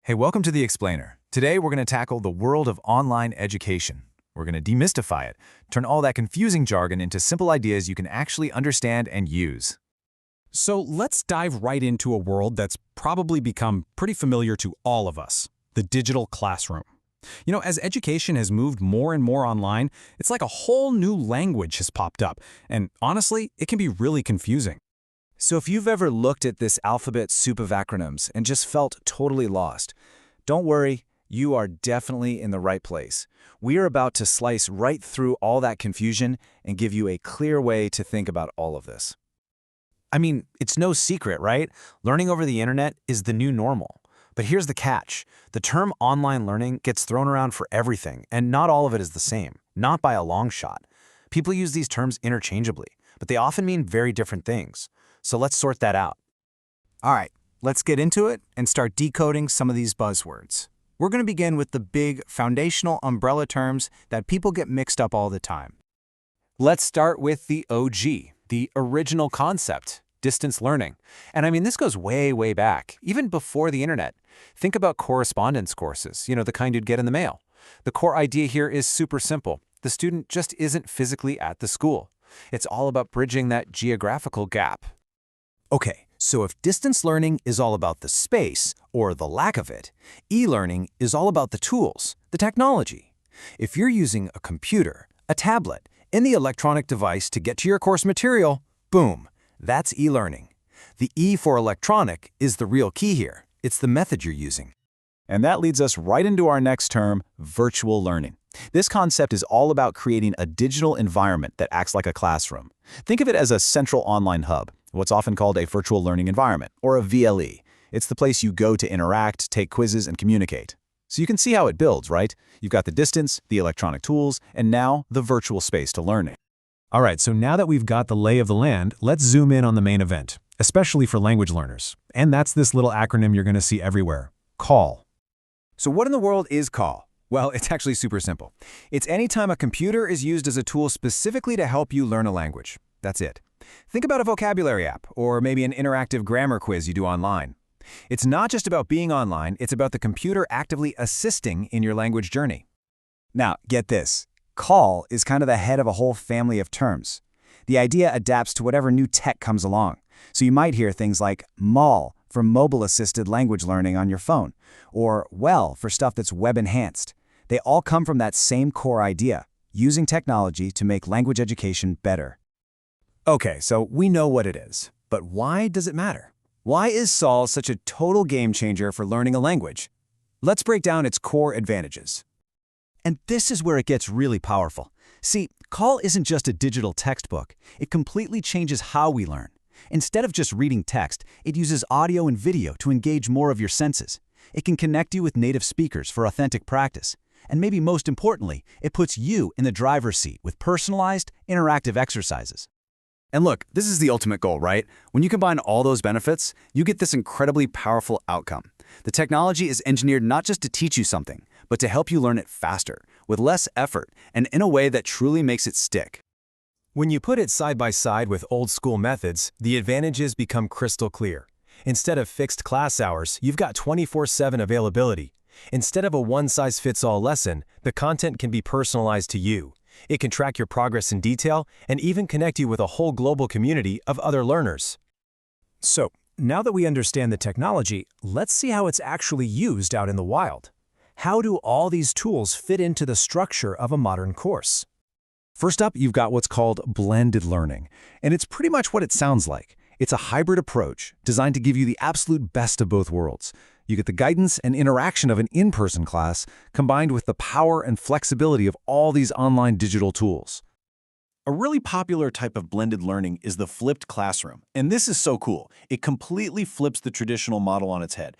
Hey, welcome to The Explainer. Today we're going to tackle the world of online education. We're going to demystify it, turn all that confusing jargon into simple ideas you can actually understand and use. So let's dive right into a world that's probably become pretty familiar to all of us, the digital classroom. As education has moved more and more online, it's like a whole new language has popped up, and honestly, it can be really confusing. So if you've ever looked at this alphabet soup of acronyms and just felt totally lost, don't worry, you are definitely in the right place. We are about to slice right through all that confusion and give you a clear way to think about all of this. I mean, it's no secret, right? Learning over the internet is the new normal. But here's the catch. The term online learning gets thrown around for everything, and not all of it is the same, not by a long shot. People use these terms interchangeably, but they often mean very different things. So let's sort that out. All right, let's get into it and start decoding some of these buzzwords. We're going to begin with the big foundational umbrella terms that people get mixed up all the time. Let's start with the OG, the original concept, distance learning. And I mean, this goes way, way back, even before the internet. Think about correspondence courses, the kind you'd get in the mail. The core idea here is super simple. The student just isn't physically at the school. It's all about bridging that geographical gap. Okay, so if distance learning is all about the space, or the lack of it, e-learning is all about the tools, the technology. If you're using a computer, a tablet, any electronic device to get to your course material, boom, that's e-learning. The E for electronic is the real key here. It's the method you're using. And that leads us right into our next term, virtual learning. This concept is all about creating a digital environment that acts like a classroom. Think of it as a central online hub, what's often called a virtual learning environment, or a VLE. It's the place you go to interact, take quizzes, and communicate. So you can see how it builds, right? You've got the distance, the electronic tools, and now the virtual space to learn it. All right, so now that we've got the lay of the land, let's zoom in on the main event, especially for language learners. And that's this little acronym you're going to see everywhere, CALL. So what in the world is CALL? Well, it's actually super simple. It's anytime a computer is used as a tool specifically to help you learn a language. That's it. Think about a vocabulary app, or maybe an interactive grammar quiz you do online. It's not just about being online, it's about the computer actively assisting in your language journey. Now, get this. CALL is kind of the head of a whole family of terms. The idea adapts to whatever new tech comes along. So you might hear things like MAL for mobile-assisted language learning on your phone, or WELL for stuff that's web-enhanced. They all come from that same core idea, using technology to make language education better. Okay, so we know what it is, but why does it matter? Why is SOL such a total game changer for learning a language? Let's break down its core advantages. And this is where it gets really powerful. See, CALL isn't just a digital textbook. It completely changes how we learn. Instead of just reading text, it uses audio and video to engage more of your senses. It can connect you with native speakers for authentic practice. And maybe most importantly, it puts you in the driver's seat with personalized, interactive exercises. And look, this is the ultimate goal, right? When you combine all those benefits, you get this incredibly powerful outcome. The technology is engineered not just to teach you something, but to help you learn it faster, with less effort, and in a way that truly makes it stick. When you put it side by side with old-school methods, the advantages become crystal clear. Instead of fixed class hours, you've got 24/7 availability. Instead of a one-size-fits-all lesson, the content can be personalized to you. It can track your progress in detail and even connect you with a whole global community of other learners. So, now that we understand the technology, let's see how it's actually used out in the wild. How do all these tools fit into the structure of a modern course? First up, you've got what's called blended learning, and it's pretty much what it sounds like. It's a hybrid approach designed to give you the absolute best of both worlds. You get the guidance and interaction of an in-person class combined with the power and flexibility of all these online digital tools. A really popular type of blended learning is the flipped classroom. And this is so cool. It completely flips the traditional model on its head.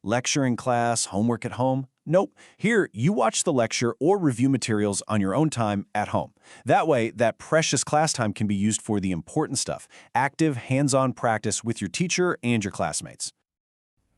Lecture in class, homework at home. Nope. Here, you watch the lecture or review materials on your own time at home. That way, that precious class time can be used for the important stuff, active, hands-on practice with your teacher and your classmates.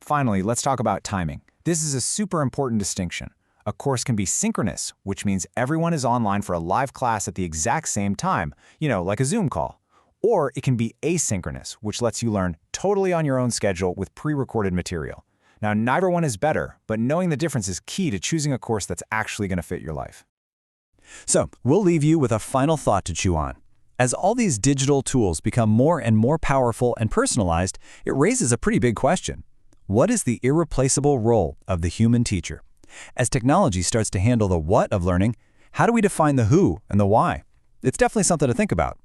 Finally, let's talk about timing. This is a super important distinction. A course can be synchronous, which means everyone is online for a live class at the exact same time, like a Zoom call. Or it can be asynchronous, which lets you learn totally on your own schedule with pre-recorded material. Now, neither one is better, but knowing the difference is key to choosing a course that's actually going to fit your life. So, we'll leave you with a final thought to chew on. As all these digital tools become more and more powerful and personalized, it raises a pretty big question. What is the irreplaceable role of the human teacher? As technology starts to handle the what of learning, how do we define the who and the why? It's definitely something to think about.